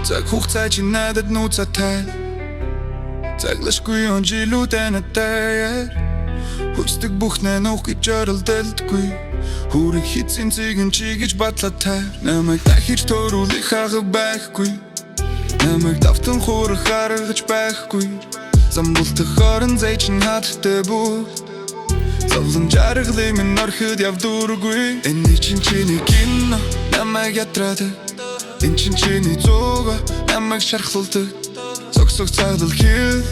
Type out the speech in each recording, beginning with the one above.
цаг хугацаа чи надад нууцаатай цаглашгүй он жилүүдээ надад хүчдэг бүхнээ нуух гэж оролдолдгүй хүрэх хэцэн цэгэн чи гэж батлаатай намайг дахиж төрүүлэх арга байхгүй намайг давтан хуурах аргаж байхгүй замбултах хорон зайчин хаттай бүх зовлон жаргалыг минь орхид явдургүй энэ чиний кино намайг ятрадаг энэ чиний зуга намайг шархлуулдаг зогсох цаадал хэл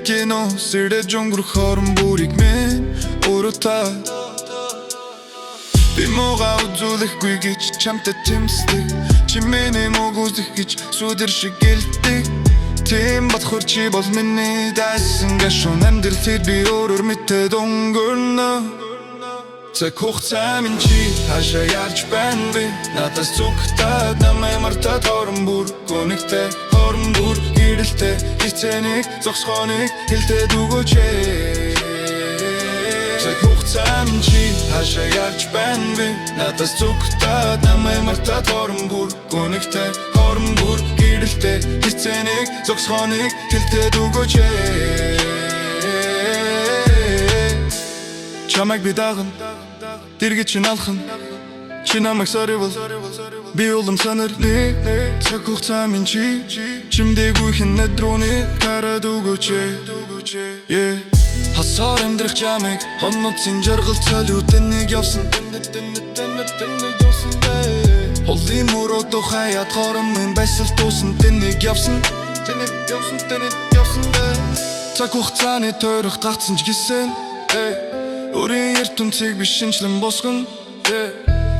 кино сэрэж өнгөрөх хорон бүрийг минь өрөтаа би муугаа үзүүлэхгүй гэж чамтай тэмцдэг чи миний мууг үзэх гэж сүдэр шиг гэлдэг тийм бодохор чи бол миний дайсан гашуун амьдрал би өөрөөр мэдээд өнгөрнө цаг хугацаа минь чи хаашаа ярьж байна би надаас зүгтаад намайг мартаад хорон бүр гонигтэй хорон бүр гэрэлтэй хэцэнийг зогсохоныг хэлдээд өгөөч цаг хугацаа минь чи хаашаа ярьж байна би надаас зүгтаад намайг мартаад хорон бүр гонигтэй хорон бүр гэрэлтэй хэцэнийг зогсохоныг хэлдээд өгөөч чамайг би даган дэргэд чи налхан чи намайг саривал би улам санарли цаг хугацаа минь чи чимдээгүй хэн надрууны хараад өгөөч хасаар амьдрах чамайг хонноцын жаргал цалиуд нэг явсан холын мөрөд хаяад хорон минь байсал туусан тэнэг явсан цаг хугацааны тойрох гацсан ч гэсэн өөрийн ертөнцийг би шинжлэн босгон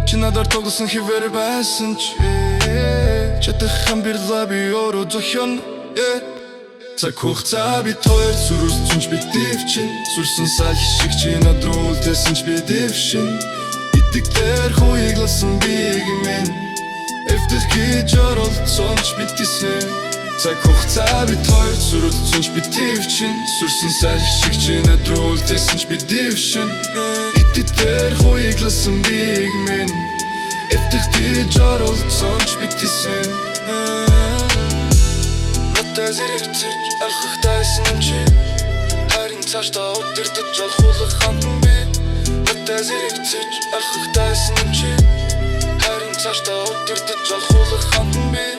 чи надаар тоглосон хിവэр байсан ч чадах амбирлаа би өөрөө зохион цаг хугацаа би тойр сүрсэн ч би дэвчин сүрсэн сал шиг чи над руу үлдээсэн ч би дэвшин итгэдээр хуйгласан биг минь efter гэж оролцсон ч би тийсэн цаг хугацаа би тойр сүрсэн ч би дэвчин сүрсэн сал шиг чи над руу үлдээсэн ч би дэвшин итгэдээр хуйгласан биг минь efter гэж оролцсон ч би тийсэн Зэрэгцэж алхах тайсан чи харин цаашдаа удирдах жолхуулах хандан би надад зэрэгцэж алхах тайсан чи харин цаашдаа удирдах жолхуулах хандан би